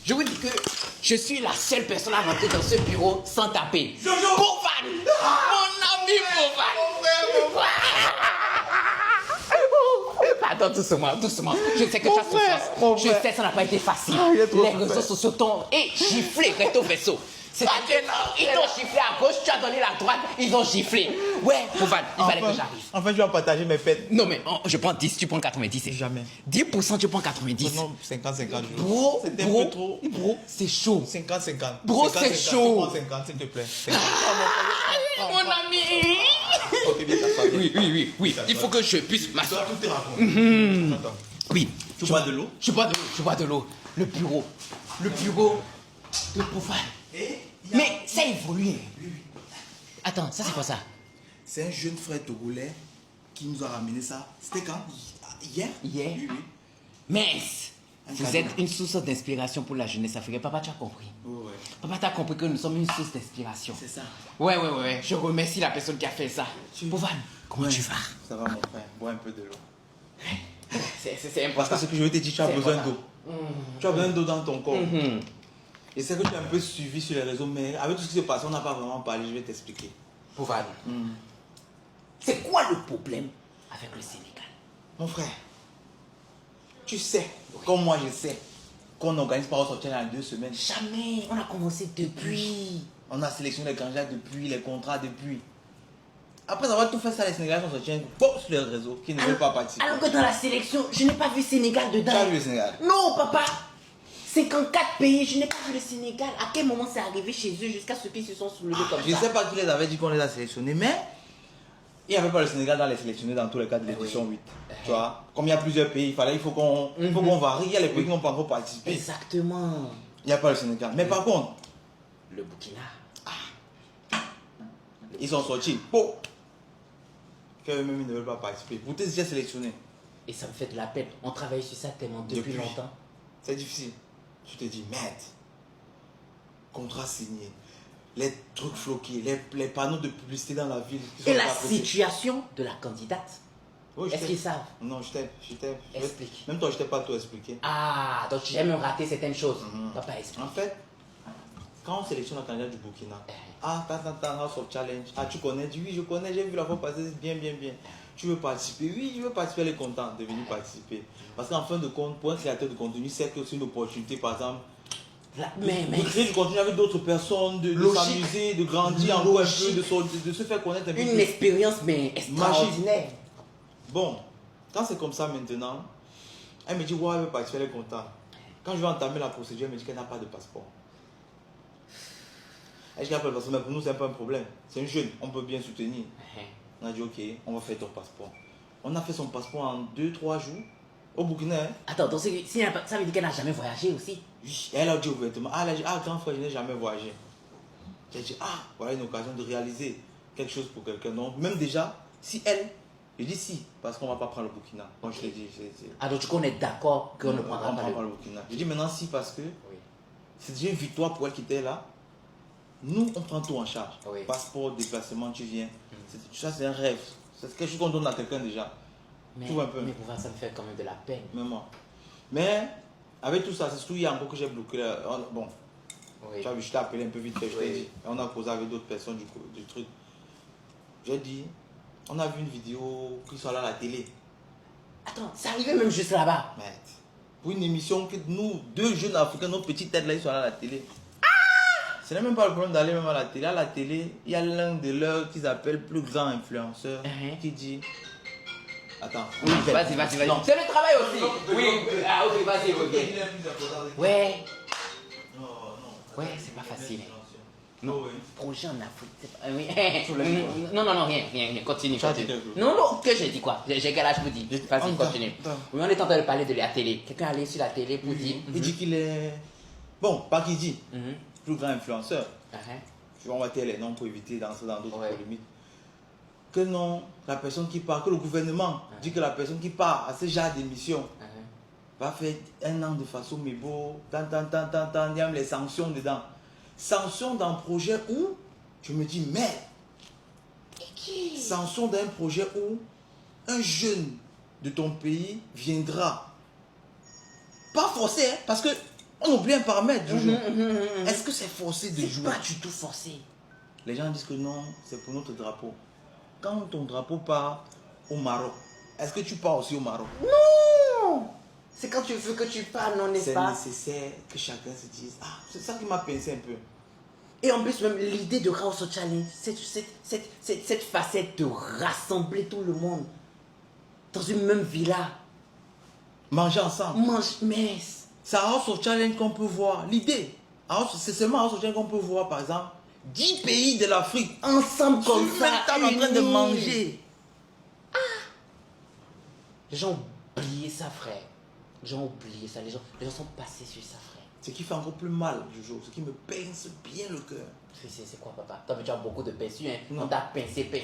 Je vous dis que je suis la seule personne à rentrer dans ce bureau sans taper. Jojo! Boufan! Mon ami Boufan! Pardon, doucement, doucement. Je sais que tu as souffrance. Je sais que ça n'a pas été facile. Les réseaux sociaux t'ont giflé, recto verso. C'est-à-dire, ils t'ont giflé à gauche, tu as donné la droite, ils ont giflé. Ouais, Boufan, il fallait que j'arrive. Enfin, je vais partager mes peines. Non, mais je prends 10, tu prends 90. Jamais. 10%, tu prends 90. Non, 50-50. Bro, c'était un peu trop. Bro, c'est chaud. 50-50. Bro, c'est chaud. 50, s'il te plaît. Mon ami. Ok, bien, ça va bien. Oui. Il faut que je puisse m'asseoir. Tout est raconté. Attends. Oui. Tu bois de l'eau? Je bois de l'eau. Le bureau de Boufan. Mais ça évolue. Attends, ça c'est quoi ça? C'est un jeune frère togolais qui nous a ramené ça. C'était quand? Hier? Hier. Oui. Mince. Un Vous cadeau. êtes une source d'inspiration pour la jeunesse africaine. Papa, tu as compris. Ouais. Papa, tu as compris que nous sommes une source d'inspiration. C'est ça. Ouais. Je remercie la personne qui a fait ça. Boufan, comment tu vas? Ça va, mon frère. Bois un peu de l'eau. C'est Parce que important. ce que je veux te dire, tu as C'est besoin important. d'eau. Tu as besoin d'eau dans ton corps. Mhm. Et c'est que tu as un peu suivi sur les réseaux, mais avec tout ce qui se passe, on n'a pas vraiment parlé. Je vais t'expliquer. Boufan, c'est quoi le problème avec le Sénégal? Mon frère, tu sais, comme moi je sais, qu'on organise pas au sortir dans 2 semaines. Jamais. On a commencé depuis. On a sélectionné les candidats depuis, les contrats depuis. Après avoir tout fait ça, les Sénégalais sont sortis sur les réseaux qui ne veulent pas participer. Alors que dans la sélection, je n'ai pas vu Sénégal dedans. Tu as vu le Sénégal? Non, papa. 54 pays, je n'ai pas vu le Sénégal. À quel moment c'est arrivé chez eux jusqu'à ce qu'ils se sont soulevés comme Je ne ça? sais pas qui les avait dit qu'on les a sélectionnés, mais il n'y avait pas le Sénégal dans les sélectionnés dans tous les cas de l'édition 8. Tu vois, comme il y a plusieurs pays, il faut qu'on varie. Il y a les pays qui n'ont pas encore participé. Exactement. Il n'y a pas le Sénégal. Mais par contre, Le Burkina. ils sont sortis. Bon. Qu'eux-mêmes ils ne veulent pas participer. Vous êtes déjà sélectionnés. Et ça me fait de la peine. On travaille sur ça tellement depuis longtemps. C'est difficile. Tu te dis, merde. Contrat signé. Les trucs floqués, les panneaux de publicité dans la ville. qui sont Et la pas posés. situation de la candidate. Oui, je Est-ce t'ai- qu'ils savent? Non, je t'ai. Explique. Même toi, je t'ai pas tout expliqué. Ah, donc tu aimes rater certaines choses. Papa, explique. En fait, quand on sélectionne un candidat du Burkina, House of Challenge. Ah, tu connais? Tu dis, oui, je connais, j'ai vu la fois passer, bien. Tu veux participer? Oui, je veux participer, elle est contente de venir participer. Parce qu'en fin de compte, pour un créateur de contenu, c'est que c'est une opportunité, par exemple, Mais de créer du contenu avec d'autres personnes, de Logique. s'amuser, de grandir encore un peu, de se faire connaître un peu une plus. expérience mais extraordinaire. Bon, quand c'est comme ça maintenant, elle me dit, ouais, elle veut participer, elle est contente. Quand je vais entamer la procédure, elle me dit qu'elle n'a pas de passeport. Elle dit qu'elle n'a pas de passeport, mais pour nous, c'est pas un problème. C'est une jeune, on peut bien soutenir. On a dit, ok, on va faire ton passeport. On a fait son passeport en 2-3 jours au Burkina. Hein. Attends, donc ça veut dire qu'elle n'a jamais voyagé aussi? Oui, elle a dit ouvertement, elle a dit, grand frère, je n'ai jamais voyagé. J'ai dit, voilà une occasion de réaliser quelque chose pour quelqu'un. Donc, même déjà, si elle, je dis si, parce qu'on ne va pas prendre le Burkina. Donc, je l'ai dit, Ah, donc tu connais d'accord qu'on ne prendra pas le Burkina. Je dis maintenant si, parce que c'est déjà une victoire pour elle qui était là. Nous, on prend tout en charge. Oui. Passeport, déplacement, tu viens. Ça, c'est un rêve. C'est quelque chose qu'on donne à quelqu'un déjà. Mais, Tu vois un peu. mais pour voir, ça me fait quand même de la peine. Même moi. Mais, avec tout ça, c'est surtout hier encore que j'ai bloqué. Bon, Oui. tu as vu, je t'ai appelé un peu vite fait, je t'ai Oui. dit. Et on a causé avec d'autres personnes du truc. J'ai dit, on a vu une vidéo qui sont là à la télé. Attends, c'est arrivé même juste là-bas. Merde. Pour une émission que nous, 2 jeunes Africains, nos petites têtes là, ils sont là à la télé. Ce n'est même pas le problème d'aller même à la télé. À la télé, il y a l'un de leurs qu'ils appellent plus grand influenceur qui dit. Attends. Oui, vas-y. Non. C'est le travail aussi. Oui, ah ok, vas-y. Ouais, Non. ouais, c'est pas facile. Non, oui. Projet en Afrique, c'est pas... Oui. Non, rien, continue. Tu as dit quelque chose. Non, que j'ai dit quoi? J'ai quel âge vous dis? Vas-y, continue. Attends. Oui, on est en train de parler de la télé. Quelqu'un est allé sur la télé pour dire... Il dit qu'il est. Bon, pas qu'il dit. Plus grand influenceur. On va taire les noms pour éviter d'entrer dans d'autres polémiques. Que non, la personne qui part, que le gouvernement dit que la personne qui part à ce genre d'émission va faire 1 an de façon mébo, il y a les sanctions dedans. Sanctions d'un projet où je me dis, merde, sanctions d'un projet où un jeune de ton pays viendra. Pas forcé, hein, parce que On oublie un paramètre, Jojo. Est-ce que c'est forcé de jouer? C'est pas du tout forcé. Les gens disent que non, c'est pour notre drapeau. Quand ton drapeau part au Maroc, est-ce que tu pars aussi au Maroc? Non! C'est quand tu veux que tu parles, non, n'est-ce pas? C'est nécessaire que chacun se dise, ah, c'est ça qui m'a pincé un peu. Et en plus, même l'idée de House Challenge, cette facette de rassembler tout le monde dans une même villa. Manger ensemble. Mais... C'est à House of Challenge qu'on peut voir. L'idée, c'est seulement à House of Challenge qu'on peut voir, par exemple, 10 pays de l'Afrique ensemble comme ça, en train de manger. Ah. Les gens ont oublié ça, frère. Les gens ont oublié ça. Les gens sont passés sur ça, frère. Ce qui fait encore plus mal, Jojo, ce qui me pince bien le cœur. C'est quoi, papa? Toi, tu as beaucoup de pinces, hein? Non. On t'a pincé, ouais.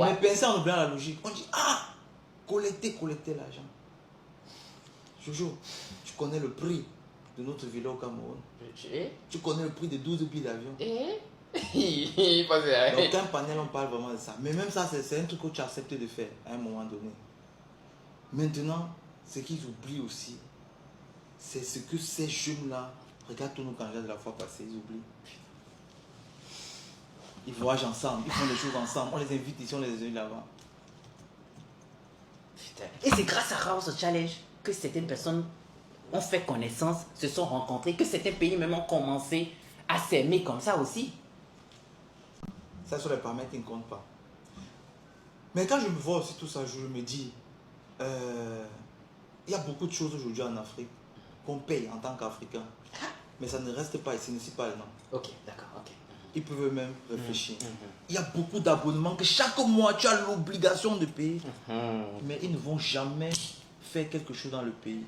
Mais pincer en oubliant la logique. On dit, ah, collecter l'argent. Jojo, tu connais le prix de notre villa au Cameroun? Tu connais le prix de 12 billets d'avion? Donc, un panel, on parle vraiment de ça. Mais même ça, c'est un truc que tu acceptes de faire à un moment donné. Maintenant, ce qu'ils oublient aussi, c'est ce que ces jeunes-là, regarde tous nos candidats de la fois passée, ils oublient. Ils voyagent ensemble, ils font des choses ensemble, on les invite ici, on les invite là-bas. Et c'est grâce à House Challenge que certaines personnes ont fait connaissance, se sont rencontrées, que certains pays même ont commencé à s'aimer comme ça aussi. Ça, sur les paramètres, ils ne comptent pas. Mais quand je me vois aussi tout ça, je me dis, il y a beaucoup de choses aujourd'hui en Afrique qu'on paye en tant qu'Africain. Mais ça ne reste pas ici, n'est-ce pas le nom? Ok, d'accord, ok. Ils peuvent même réfléchir. Il y a beaucoup d'abonnements que chaque mois tu as l'obligation de payer. Mais ils ne vont jamais faire quelque chose dans le pays.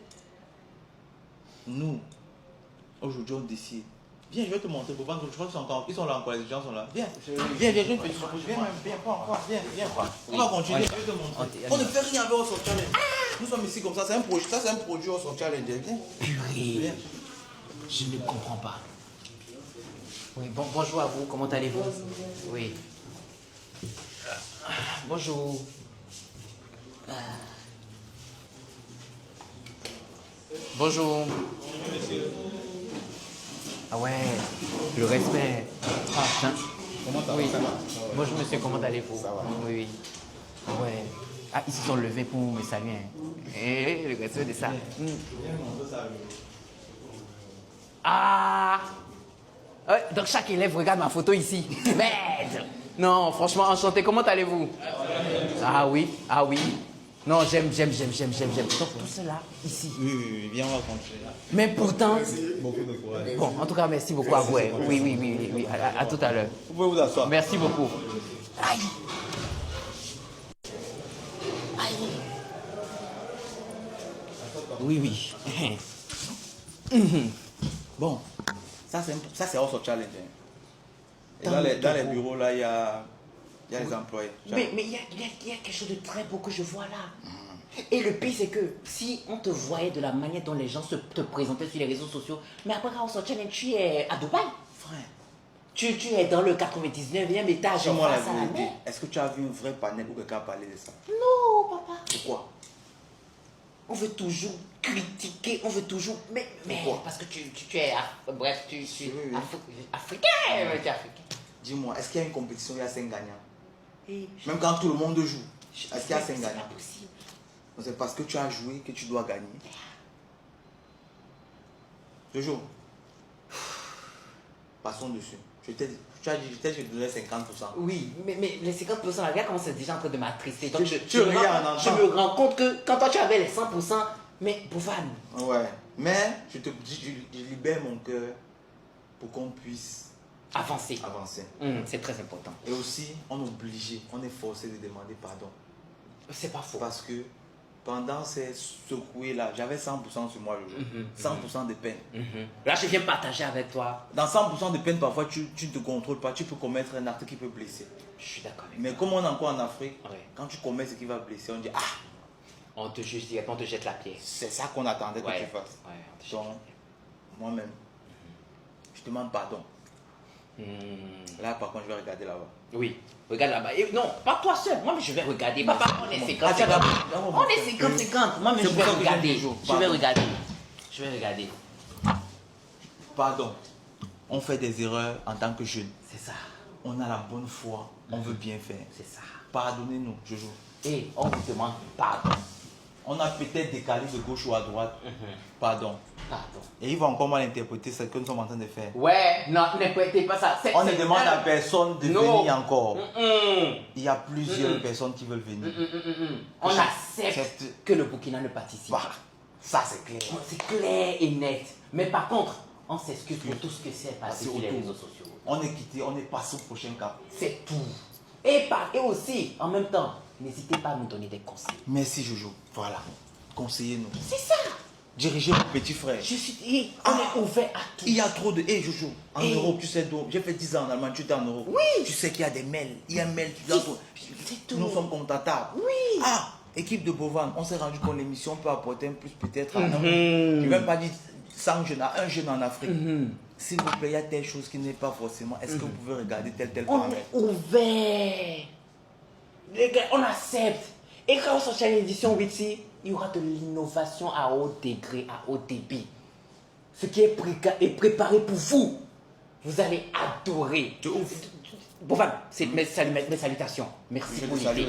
Nous, aujourd'hui, on décide. Viens, je vais te montrer. Je crois qu'ils sont encore. Ils sont là encore, les gens sont là. Viens, viens, viens, viens, on va continuer. Je vais te montrer. On ne fait rien avec House of Challenge. Nous sommes ici comme ça, c'est un produit. Ça, c'est un produit House of Challenge. Viens. Purée. Je ne comprends pas. Oui, bonjour à vous, comment allez-vous? Oui. Bonjour. Bonjour. Ah ouais, le respect. Comment ça va? Oui. Ça va? Bonjour monsieur, comment allez-vous? Ça va. Oui, oui. Ah ouais. Ah, ils se sont levés pour me saluer. Eh, le respect de ça. Ah! Ouais, donc chaque élève regarde ma photo ici. Merde! Non, franchement, enchanté. Comment allez-vous? Ah oui, ah oui. Non, j'aime. Donc tout cela, ici. Oui, viens, on va continuer. Mais pourtant... Beaucoup de courage. Bon, en tout cas, merci beaucoup à vous. Oui. À tout à l'heure. Vous pouvez vous asseoir. Merci beaucoup. Aïe! Oui. Bon, ça c'est House of Challenge. Et dans les bureaux là, il y a les employés. Mais il y a quelque chose de très beau que je vois là. Et le pire, c'est que si on te voyait de la manière dont les gens te présentaient sur les réseaux sociaux, mais après House of Challenge, tu es à Dubaï. Frère, Tu es dans le 99e étage. dis-moi la face à la vérité. mer. Est-ce que tu as vu un vrai panel où quelqu'un a parlé de ça? Non, papa. Pourquoi? On veut toujours critiquer, on veut toujours... Mais Pourquoi? parce que tu es... Bref, tu es Oui. africain. Tu es africain. Dis-moi, est-ce qu'il y a une compétition où il y a 5 gagnants? Et Même quand tout le monde joue, est-ce qu'il y a 5 c'est gagnants? pas possible. C'est parce que tu as joué que tu dois gagner. Jojo, passons dessus. Tu as dit que je te donnais 50%. Oui, mais les 50%, là, regarde comment c'est déjà en train de m'attrister. Donc, Tu regardes en je me rends compte que quand toi tu avais les 100%, mais Boufane. Ouais, mais je libère mon cœur pour qu'on puisse Avancer. C'est très important. Et aussi, on est obligé, on est forcé de demander pardon. C'est pas faux. Parce que pendant ces secouées-là, j'avais 100% sur moi, 100% de peine. Là, je viens partager avec toi. Dans 100% de peine, parfois, tu ne te contrôles pas, tu peux commettre un acte qui peut blesser. Je suis d'accord avec Mais comme on est encore en Afrique, Ouais. quand tu commets ce qui va blesser, on dit, ah, on te juge directement, on te jette la pierre. c'est ça qu'on attendait que Ouais. tu fasses. Ouais, on te jette Donc, moi-même, je demande pardon. Là, par contre, je vais regarder là-bas. Oui, regarde là-bas. Et non, pas toi seul. Moi, mais je vais regarder. Papa, on est 50-50. Ah, On est 50-50. Moi, mais je C'est vais pour ça que regarder. j'aime toujours. Je vais regarder. Je vais regarder. pardon. On fait des erreurs en tant que jeunes. C'est ça. On a la bonne foi, on veut bien faire. C'est ça. Pardonnez-nous, Jojo. Et on vous demande pardon. On a peut-être décalé de gauche ou à droite. Pardon. Pardon. Et il va encore mal interpréter ce que nous sommes en train de faire. Ouais, non, n'interprétez pas ça. On ne demande à personne de venir encore. Mm-mm. Il y a plusieurs personnes qui veulent venir. On accepte que le Burkina ne participe pas. Ça, c'est clair. C'est clair et net. Mais par contre, on s'excuse pour tout ce que c'est passé sur les autour. réseaux sociaux. On est quitté, on est passé au prochain cap. C'est tout. Et aussi, en même temps, n'hésitez pas à nous donner des conseils. Merci Jojo. Voilà. Conseillez-nous. C'est ça. Dirigez mon petit frère. Je suis on est ouvert à tout. Il y a trop de... Hey Jojo, en Europe, tu sais d'où? J'ai fait 10 ans en Allemagne, tu étais en Europe. Oui. Tu sais qu'il y a des mails. Il y a un mail, tu dois... C'est tout. Nous sommes contactables. Oui. Ah, équipe de Bovan, on s'est rendu compte que l'émission peut apporter un plus peut-être à... Je ne vais même pas dire 100 jeunes, à un jeune en Afrique. S'il vous plaît, il y a telle chose qui n'est pas forcément... Est-ce que vous pouvez regarder tel On paramètre? est ouvert. Les gars, on accepte. Et quand on sortira l'édition Witsi, il y aura de l'innovation à haut degré, à haut débit. Ce qui est préparé pour vous. Vous allez adorer. Bovan, mes salutations. Merci pour l'idée.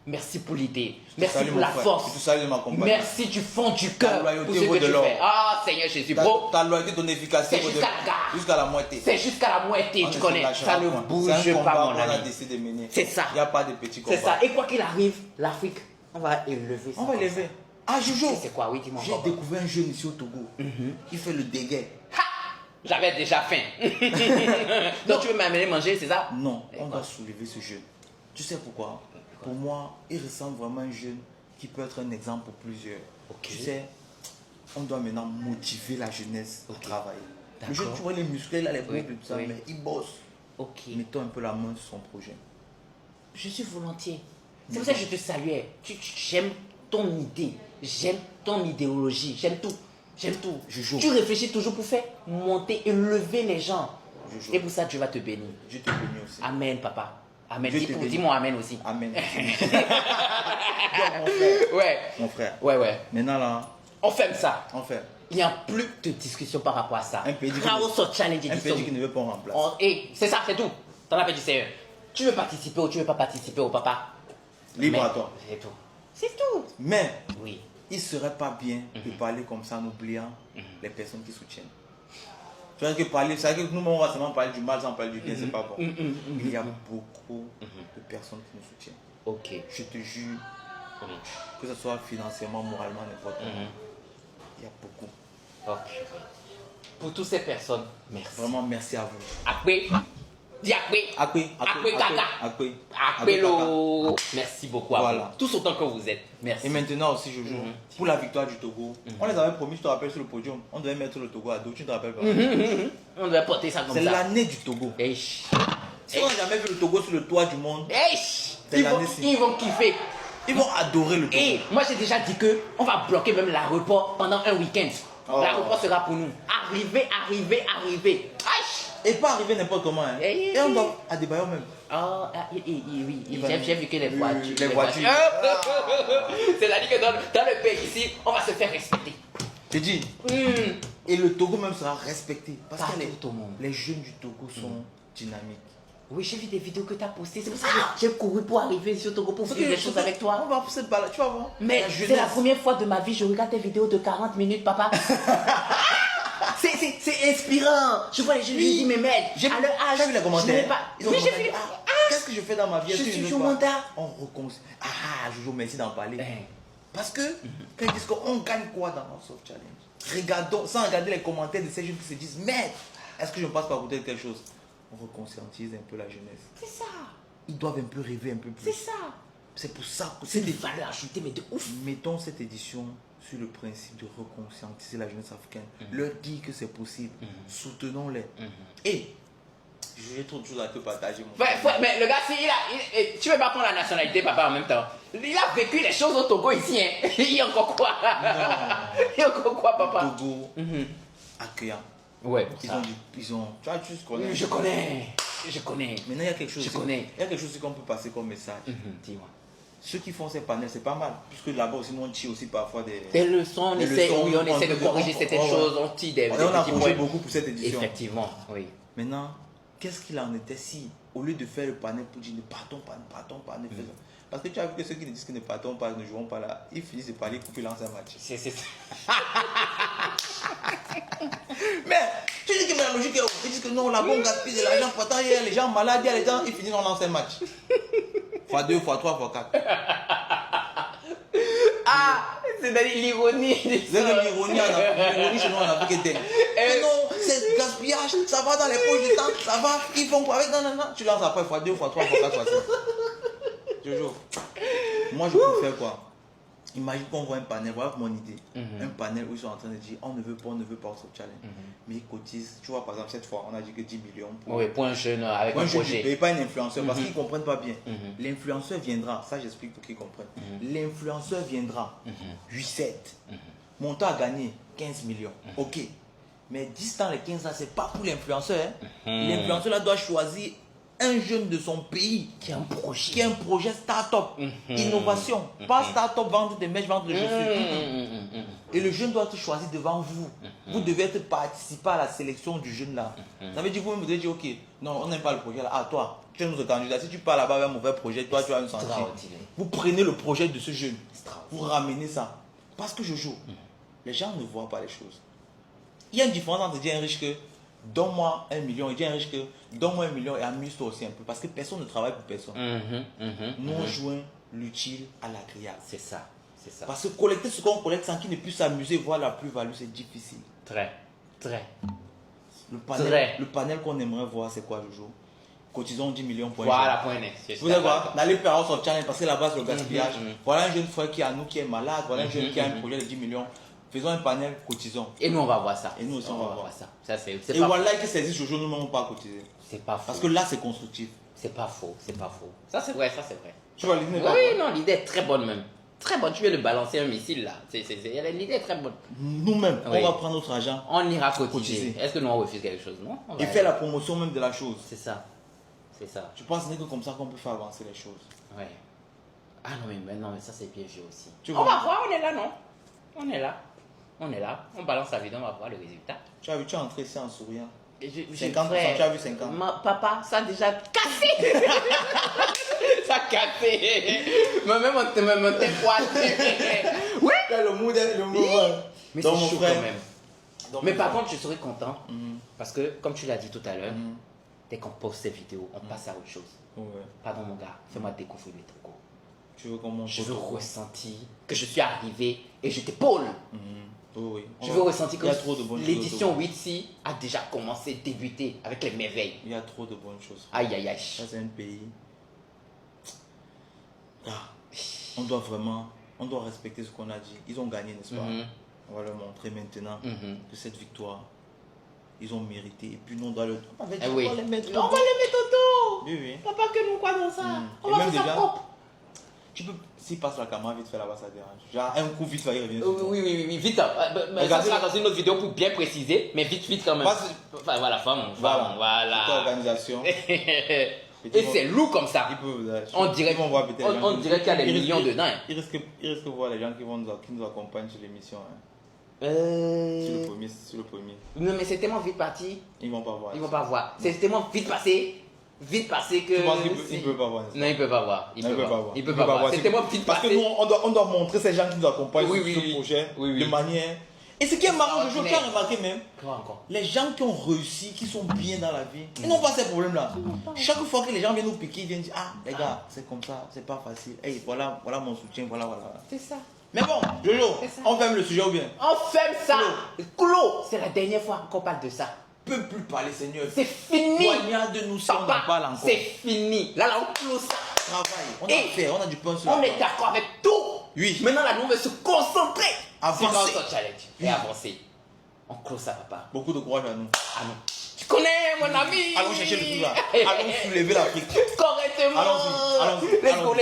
Merci pour l'idée. Merci pour la force. Merci du fond du cœur pour ce que tu fais. Ah, Seigneur Jésus, bro. Ta loyauté, ton efficacité. C'est jusqu'à la gare. Jusqu'à la moitié. C'est jusqu'à la moitié, tu connais. Ça ne bouge pas, mon ami. C'est ça. Il n'y a pas de petits combats. C'est ça. Et quoi qu'il arrive, l'Afrique, on va élever ça. On va élever. Ah, Jojo. C'est quoi, oui, dis-moi. J'ai découvert un jeune ici au Togo. Il fait le déguet. J'avais déjà faim. Donc tu veux m'amener manger, c'est ça? Non, on va soulever ce jeune. Tu sais pourquoi? Pour moi, il ressemble vraiment à un jeune qui peut être un exemple pour plusieurs. Tu sais, on doit maintenant motiver la jeunesse au travail. Le jeune, tu vois les muscles, là, les bras, tout ça, mais il bosse. Mettons un peu la main sur son projet. Je suis volontiers. C'est pour ça que je te saluais. J'aime ton idée, j'aime ton idéologie, j'aime tout. J'aime tout. Tu réfléchis toujours pour faire monter et lever les gens. Et pour ça, Dieu va te bénir. Je te bénis aussi. Amen, papa. Amen. Dis-moi amen aussi. Amen. Mon frère. Ouais. Maintenant là. On ferme ça. On ferme. Il n'y a plus de discussion par rapport à ça. Un pays qui ne veut pas en remplacer. C'est ça, c'est tout. T'en as fait du sérieux. Tu veux participer ou tu veux pas participer au papa? Libre à toi. C'est tout. C'est tout. Mais. Oui. Il ne serait pas bien de parler comme ça en oubliant les personnes qui soutiennent. Tu vois que parler, c'est vrai que nous, on va seulement parler du mal sans parler du bien, c'est pas bon. Il y a beaucoup de personnes qui nous soutiennent. Je te jure, que ce soit financièrement, moralement, n'importe quoi. Il y a beaucoup. Pour toutes ces personnes, merci. Vraiment, merci à vous. Akwe. Dis Akwe. Akwe lo. Merci beaucoup à vous. Tous autant que vous êtes. Merci. Et maintenant aussi, Jojo, pour la victoire du Togo, on les avait promis, je te rappelle, sur le podium, on devait mettre le Togo à dos, tu ne te rappelles pas? On devait porter ça comme ça. C'est l'année du Togo. Si on n'a jamais vu le Togo sur le toit du monde, ils vont kiffer. Ils vont adorer le Togo. Et moi, j'ai déjà dit que on va bloquer même l'aéroport pendant un week-end. L'aéroport sera pour nous. Arriver. Et pas arriver n'importe comment. Hein. Et on doit à Débaillon même. Oui. J'ai vu que les voitures. Les voitures. C'est-à-dire que dans le pays ici, on va se faire respecter. Je dis. Et le Togo même sera respecté. Parce que les jeunes du Togo sont dynamiques. Oui, j'ai vu des vidéos que tu as postées. C'est pour ça que j'ai couru pour arriver sur Togo pour faire des choses avec toi. On va se balader, tu vas voir. Mais c'est la première fois de ma vie que je regarde tes vidéos de 40 minutes, papa. C'est inspirant. Je vois les jeunes, je dis, mais mec, à leur âge, j'ai vu les commentaires. Oui, j'ai vu. Qu'est-ce que je fais dans ma vie? Je suis au mandat. On recommence. Jojo, merci d'en parler. Parce que, quand ils disent qu'on gagne quoi dans notre Soft Challenge? Regardons, sans regarder les commentaires de ces jeunes qui se disent, mais est-ce que je ne passe pas à côté de quelque chose? On reconscientise un peu la jeunesse. C'est ça. Ils doivent un peu rêver un peu plus. C'est ça. C'est pour ça que c'est des valeurs ajoutées, mais de ouf. Mettons cette édition sur le principe de reconscientiser la jeunesse africaine. Leur dire que c'est possible. Soutenons-les. Et j'ai trop de choses à te partager. Mais le gars, tu ne veux pas prendre la nationalité, papa, en même temps. Il a vécu les choses au Togo ici. Hein. Il y a encore quoi? Il y a encore quoi, papa? Togo, accueillant. Ouais, ils ont. Tu vois, tu connais. Je connais. Maintenant, il y a quelque chose. Je connais. Il y a quelque chose qu'on peut passer comme message. Dis-moi. ceux qui font ces panels, c'est pas mal. Puisque là-bas aussi, nous, on tire aussi parfois des leçons. On essaie de corriger certaines choses. On tire des on a bougé beaucoup pour cette édition. Effectivement, oui. Maintenant, qu'est-ce qu'il en était si, au lieu de faire le panel pour dire ne partons pas, ne faisons. Parce que tu as vu que ceux qui disent que ne partons pas, ne jouons pas là, ils finissent de parler pour qu'ils lancent un match. C'est ça. Mais tu dis que la logique est où? Ils disent que non, là-bas on gaspille de l'argent, pourtant il y a les gens malades, il y a les gens, ils finissent en lancer un match. Fois 2, fois 3, fois 4. Ah, c'est-à-dire l'ironie. C'est que l'ironie chez nous en Afrique est telle. Mais non, c'est gaspillage, ça va dans les poches du temps, ça va, ils font quoi avec? Non. Tu lances après fois 2, fois 3, fois 4, fois 5. Jojo, moi je préfère quoi? Imagine qu'on voit un panel, voilà mon idée. Un panel où ils sont en train de dire on ne veut pas ce challenge. Mais ils cotisent, tu vois, par exemple, cette fois, on a dit que 10 millions pour un jeune avec un projet. Et pas un influenceur parce qu'ils ne comprennent pas bien. L'influenceur viendra, ça j'explique pour qu'ils comprennent. L'influenceur viendra, 8-7. Montant à gagner 15 millions. Ok. Mais 10 ans, les 15 ans, ce n'est pas pour l'influenceur. L'influenceur là doit choisir un jeune de son pays qui a un projet start-up, innovation, pas start-up, vendre des mèches, vendre des chaussures. Et le jeune doit être choisi devant vous. Vous devez être participer à la sélection du jeune là. Ça veut dire vous-même, vous devez dire, ok, non, on n'aime pas le projet là. Ah, toi, tu es notre candidat. Si tu pars là-bas avec un mauvais projet, toi, tu as une santé. Vous prenez le projet de ce jeune, vous ramenez ça. Parce que je joue. Les gens ne voient pas les choses. Il y a une différence entre dire un riche que donne-moi 1 million et dire un riche que donne-moi 1 million et amuse-toi aussi un peu. Parce que personne ne travaille pour personne. Nous, on joint l'utile à l'agréable. C'est ça. Parce que collecter ce qu'on collecte sans qu'il ne puisse s'amuser, voir la plus-value, c'est difficile. Très. Le panel qu'on aimerait voir, c'est quoi, Jojo? Cotisons 10 millions pour un voilà, point net. Vous allez voir, d'aller faire House of Challenge parce que là-bas, c'est le gaspillage. Voilà un jeune frère qui est à nous, qui est malade. Voilà un jeune qui a un projet de 10 millions. Faisons un panel, cotisons. Et nous, on va voir ça. Et nous aussi, on va voir ça. Ça c'est et voilà qui saisissent Jojo, nous n'avons pas cotisé. C'est pas faux. Parce que là, c'est constructif. C'est pas faux. Ça, c'est vrai. Tu vois, l'idée l'idée est très bonne même. Très bonne. Tu viens de balancer un missile là. L'idée est très bonne. Nous-mêmes, on va prendre notre argent. On ira cotiser. Est-ce que nous, on refuse quelque chose? Non. Et faire la promotion même de la chose. C'est ça. Je pense que c'est comme ça qu'on peut faire avancer les choses. Ouais. Ah non, mais ça, c'est bien vu aussi. On va voir, on est là, non? On est là. On balance la vidéo, on va voir le résultat. Tu as vu, tu es entré ici en souriant. 50%, tu as vu 50. Papa, ça a déjà cassé. Ça a cassé. Même on t'est poité. Oui. Le mouvement. Mais c'est chaud quand même. Mais par contre, je serais content. Parce que, comme tu l'as dit tout à l'heure, dès qu'on poste ces vidéos, on passe à autre chose. Pardon mon gars, fais-moi découvrir les trucs. Tu veux comment je veux ressentir que je suis arrivé et je t'épaule. Oui. Je veux ressentir que l'édition 8C a déjà commencé, débuté avec les merveilles. Il y a trop de bonnes choses. Aïe. Ça, c'est un pays. On doit respecter ce qu'on a dit. Ils ont gagné, n'est-ce pas? On va leur montrer maintenant que cette victoire, ils ont mérité. Et puis nous, on doit on va les mettre autour. Oui. Papa, que nous croyons ça. On va faire ça propre. Tu peux, s'il passe la caméra vite fait là-bas, ça dérange. Genre un coup vite, il revient. Oui, vite. Ça sera dans une autre vidéo pour bien préciser, mais vite quand même. Voilà, voilà. Toute organisation. Et c'est lourd comme ça. On dirait qu'il y a des millions dedans. Il risque de voir les gens qui nous accompagnent sur l'émission. Sur le premier. Non, mais c'est tellement vite parti. Ils vont pas voir. C'est tellement vite passé que. Tu penses qu'ils ne peuvent pas voir? Non, ils ne peuvent pas voir. Ils peuvent pas voir. C'est tellement vite passé. Parce que nous, on doit montrer ces gens qui nous accompagnent sur ce projet de manière. Et ce qui est marrant, tu as remarqué même, les gens qui ont réussi, qui sont bien dans la vie, ils n'ont pas ces problèmes-là. Chaque fois que les gens viennent nous piquer, ils viennent dire, ah les gars, c'est comme ça, c'est pas facile. Hey, voilà mon soutien, voilà. C'est ça. Mais bon, Jojo, on ferme le sujet ou bien? On ferme ça. Clos. C'est la dernière fois qu'on parle de ça. Peut plus parler, Seigneur. C'est fini. Poignarde-nous si on en parle encore. C'est fini. Là, on clôt ça. Travail. On a fait, on a du pain sur la table. On est d'accord avec tout. Oui. Maintenant, là, nous, on veut se concentrer. Avancer. Sur notre challenge. Et avancer. On clôt ça, papa. Beaucoup de courage à nous. Tu connais, mon ami. Allons chercher le truc là. Allons soulever l'Afrique. Correctement. Allons-y. Let's go.